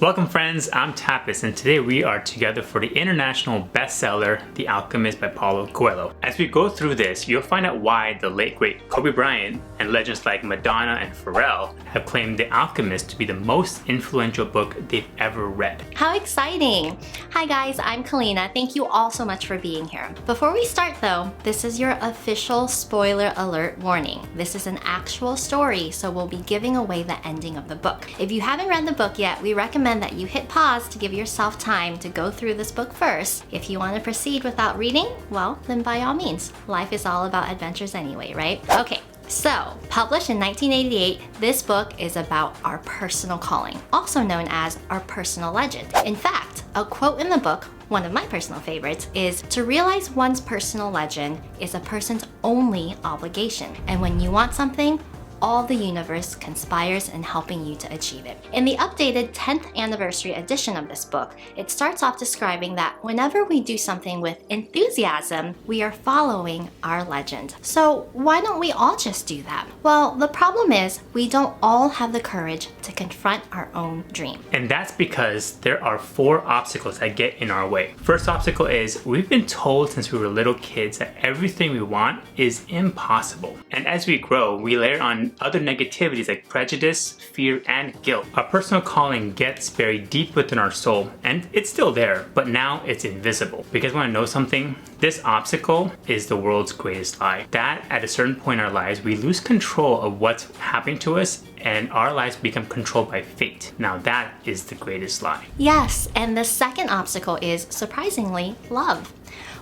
Welcome friends, I'm Tapis and today we are together for the international bestseller, The Alchemist by Paulo Coelho. As we go through this, you'll find out why the late great Kobe Bryant and legends like Madonna and Pharrell have claimed The Alchemist to be the most influential book they've ever read. How exciting! Hi guys, I'm Kalina. Thank you all so much for being here. Before we start though, this is your official spoiler alert warning. This is an actual story, so we'll be giving away the ending of the book. If you haven't read the book yet, we recommend that you hit pause to give yourself time to go through this book first. If you want to proceed without reading, well, then by all means. Life is all about adventures anyway, right? Okay. So, published in 1988, this book is about our personal calling, also known as our personal legend. In fact, a quote in the book, one of my personal favorites, is to realize one's personal legend is a person's only obligation. And when you want something, all the universe conspires in helping you to achieve it. In the updated 10th anniversary edition of this book, it starts off describing that whenever we do something with enthusiasm, we are following our legend. So why don't we all just do that? Well, the problem is we don't all have the courage to confront our own dream. And that's because there are 4 obstacles that get in our way. First obstacle is we've been told since we were little kids that everything we want is impossible. And as we grow, we layer on other negativities like prejudice, fear, and guilt. Our personal calling gets buried deep within our soul, and it's still there, but now it's invisible. Because when I know something, this obstacle is the world's greatest lie. That at a certain point in our lives, we lose control of what's happening to us and our lives become controlled by fate. Now that is the greatest lie. Yes, and the second obstacle is, surprisingly, love.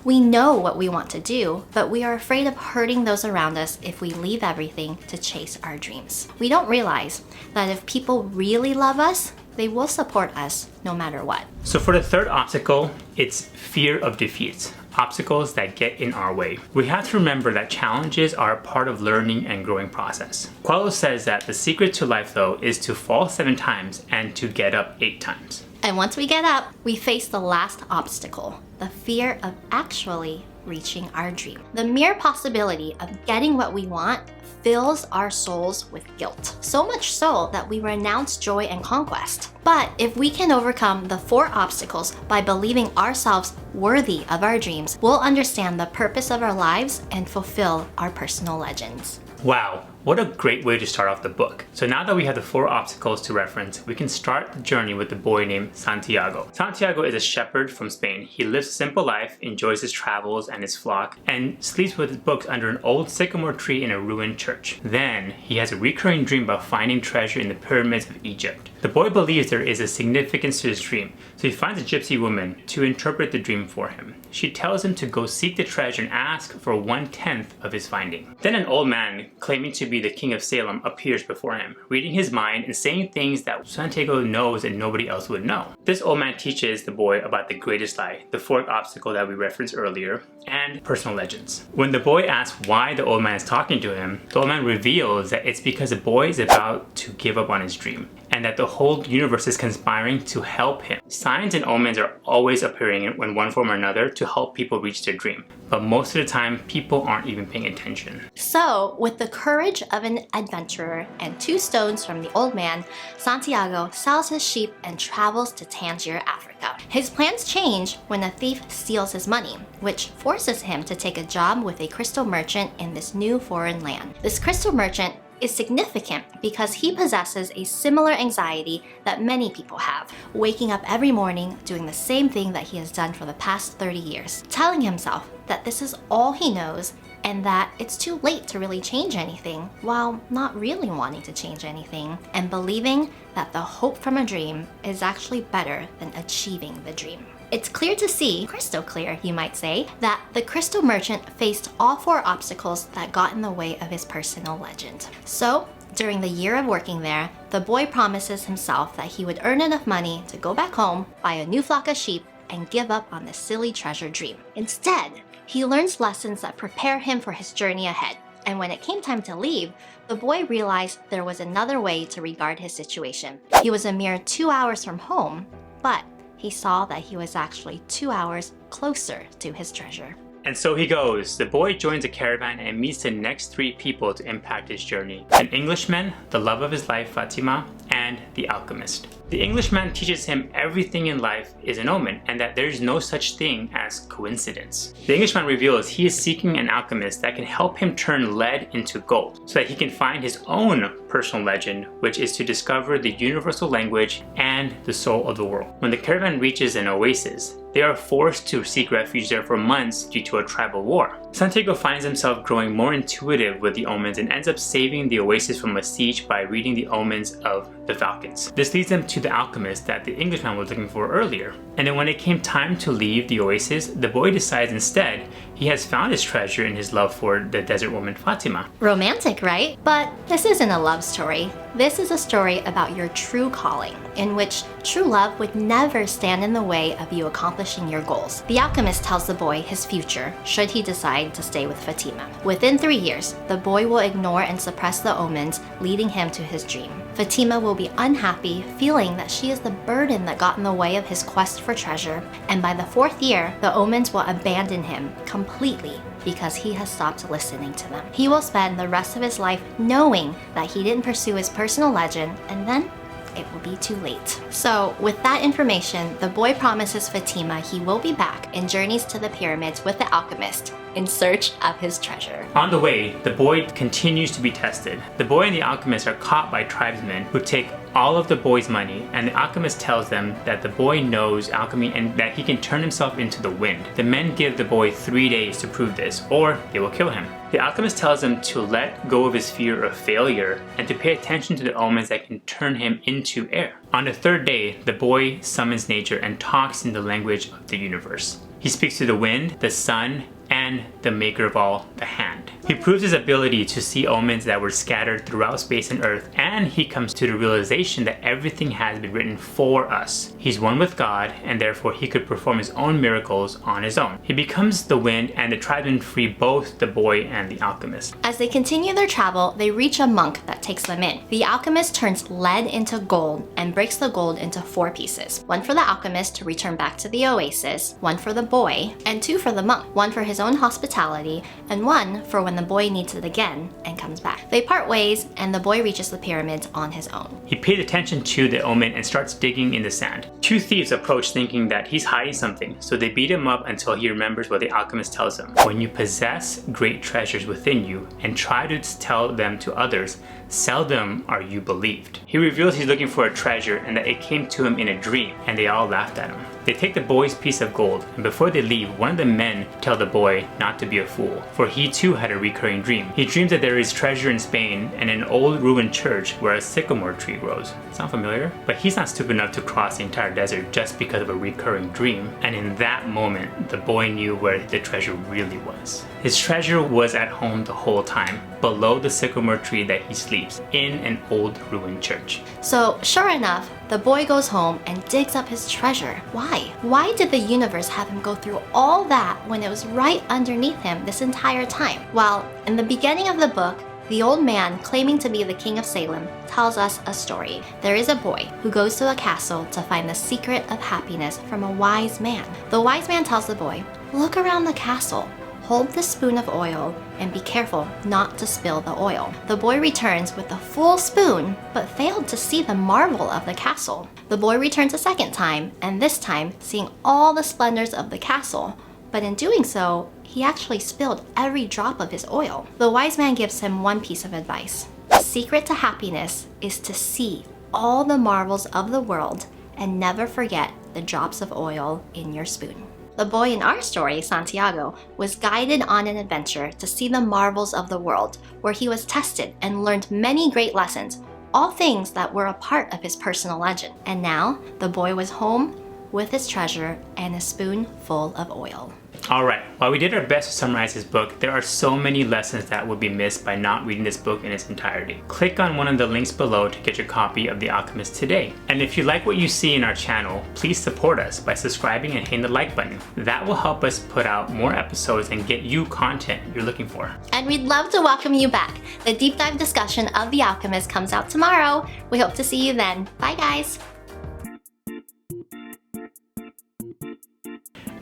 We know what we want to do, but we are afraid of hurting those around us if we leave everything to chase our dreams. We don't realize that if people really love us, they will support us no matter what. So for the third obstacle, it's fear of defeat. Obstacles that get in our way. We have to remember that challenges are a part of learning and growing process. Coelho says that the secret to life though is to fall 7 times and to get up 8 times. And once we get up, we face the last obstacle, the fear of actually reaching our dream. The mere possibility of getting what we want fills our souls with guilt. So much so that we renounce joy and conquest. But if we can overcome the 4 obstacles by believing ourselves worthy of our dreams, we'll understand the purpose of our lives and fulfill our personal legends. Wow, what a great way to start off the book. So now that we have the 4 obstacles to reference, we can start the journey with the boy named Santiago. Santiago is a shepherd from Spain. He lives a simple life, enjoys his travels and his flock, and sleeps with his books under an old sycamore tree in a ruined church. Then, he has a recurring dream about finding treasure in the pyramids of Egypt. The boy believes there is a significance to his dream, so he finds a gypsy woman to interpret the dream for him. She tells him to go seek the treasure and ask for 1/10 of his finding. Then an old man, claiming to be the king of Salem, appears before him, reading his mind and saying things that Santiago knows and nobody else would know. This old man teaches the boy about the greatest lie, the 4th obstacle that we referenced earlier, and personal legends. When the boy asks why the old man is talking to him, the old man reveals that it's because the boy is about to give up on his dream, and that the whole universe is conspiring to help him. Signs and omens are always appearing in one form or another to help people reach their dream, but most of the time, people aren't even paying attention. So, with the courage of an adventurer and 2 stones from the old man, Santiago sells his sheep and travels to Tangier, Africa. His plans change when a thief steals his money, which forces him to take a job with a crystal merchant in this new foreign land. This crystal merchant is significant because he possesses a similar anxiety that many people have, waking up every morning doing the same thing that he has done for the past 30 years, telling himself that this is all he knows and that it's too late to really change anything, while not really wanting to change anything, and believing that the hope from a dream is actually better than achieving the dream. It's clear to see, crystal clear you might say, that the crystal merchant faced all 4 obstacles that got in the way of his personal legend. So, during the year of working there, the boy promises himself that he would earn enough money to go back home, buy a new flock of sheep, and give up on the silly treasure dream. Instead, he learns lessons that prepare him for his journey ahead. And when it came time to leave, the boy realized there was another way to regard his situation. He was a mere 2 hours from home, but he saw that he was actually 2 hours closer to his treasure. And so he goes. The boy joins a caravan and meets the next 3 people to impact his journey. An Englishman, the love of his life, Fatima, and The Alchemist. The Englishman teaches him everything in life is an omen and that there is no such thing as coincidence. The Englishman reveals he is seeking an alchemist that can help him turn lead into gold so that he can find his own personal legend, which is to discover the universal language and the soul of the world. When the caravan reaches an oasis, they are forced to seek refuge there for months due to a tribal war. Santiago finds himself growing more intuitive with the omens and ends up saving the oasis from a siege by reading the omens of the falcons. This leads him to the alchemist that the Englishman was looking for earlier. And then when it came time to leave the oasis, the boy decides instead he has found his treasure in his love for the desert woman Fatima. Romantic, right? But this isn't a love story. This is a story about your true calling, in which true love would never stand in the way of you accomplishing your goals. The alchemist tells the boy his future, should he decide to stay with Fatima. Within 3 years, the boy will ignore and suppress the omens, leading him to his dream. Fatima will be unhappy, feeling that she is the burden that got in the way of his quest for treasure, and by the 4th year, the omens will abandon him completely because he has stopped listening to them. He will spend the rest of his life knowing that he didn't pursue his personal legend, and then it will be too late. So, with that information, the boy promises Fatima he will be back and journeys to the pyramids with the alchemist in search of his treasure. On the way, the boy continues to be tested. The boy and the alchemist are caught by tribesmen who take all of the boy's money, and the alchemist tells them that the boy knows alchemy and that he can turn himself into the wind. The men give the boy 3 days to prove this, or they will kill him. The alchemist tells him to let go of his fear of failure and to pay attention to the omens that can turn him into air. On the 3rd day, the boy summons nature and talks in the language of the universe. He speaks to the wind, the sun, and the maker of all, the hand. He proves his ability to see omens that were scattered throughout space and earth, and he comes to the realization that everything has been written for us. He's one with God, and therefore he could perform his own miracles on his own. He becomes the wind, and the tribesmen free both the boy and the alchemist. As they continue their travel, they reach a monk that takes them in. The alchemist turns lead into gold and breaks the gold into 4 pieces. 1 for the alchemist to return back to the oasis, 1 for the boy, and 2 for the monk. 1 for his own hospitality, and 1 for when the boy needs it again and comes back. They part ways, and the boy reaches the pyramids on his own. He pays attention to the omen and starts digging in the sand. 2 thieves approach thinking that he's hiding something, so they beat him up until he remembers what the alchemist tells him. When you possess great treasures within you and try to tell them to others, seldom are you believed. He reveals he's looking for a treasure and that it came to him in a dream, and they all laughed at him. They take the boy's piece of gold, and before they leave, one of the men tells the boy not to be a fool, for he too had a recurring dream. He dreams that there is treasure in Spain and an old ruined church where a sycamore tree grows. Sound familiar? But he's not stupid enough to cross the entire desert just because of a recurring dream, and in that moment, the boy knew where the treasure really was. His treasure was at home the whole time, below the sycamore tree that he sleeps, in an old ruined church. So, sure enough, the boy goes home and digs up his treasure. Why? Why did the universe have him go through all that when it was right underneath him this entire time? Well, in the beginning of the book, the old man, claiming to be the king of Salem, tells us a story. There is a boy who goes to a castle to find the secret of happiness from a wise man. The wise man tells the boy, "Look around the castle. Hold the spoon of oil and be careful not to spill the oil." The boy returns with a full spoon, but failed to see the marvel of the castle. The boy returns a second time, and this time seeing all the splendors of the castle, but in doing so, he actually spilled every drop of his oil. The wise man gives him one piece of advice. The secret to happiness is to see all the marvels of the world and never forget the drops of oil in your spoon. The boy in our story, Santiago, was guided on an adventure to see the marvels of the world, where he was tested and learned many great lessons, all things that were a part of his personal legend. And now, the boy was home with his treasure and a spoon full of oil. Alright, while we did our best to summarize this book, there are so many lessons that would be missed by not reading this book in its entirety. Click on one of the links below to get your copy of The Alchemist today. And if you like what you see in our channel, please support us by subscribing and hitting the like button. That will help us put out more episodes and get you content you're looking for. And we'd love to welcome you back. The deep dive discussion of The Alchemist comes out tomorrow. We hope to see you then. Bye guys!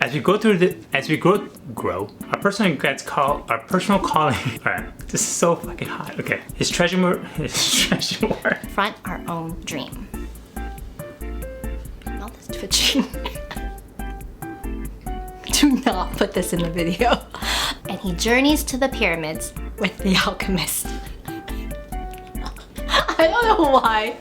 As we grow, our personal calling. All right, This is so fucking hot. Okay. His treasure. Front our own dream. Mouth is twitching. Do not put this in the video. And he journeys to the pyramids with the alchemist. I don't know why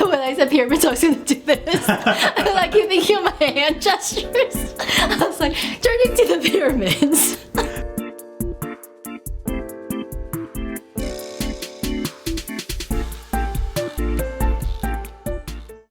when I said pyramids I was gonna do this. I keep thinking of my hand gestures. I was like, journey to the pyramids.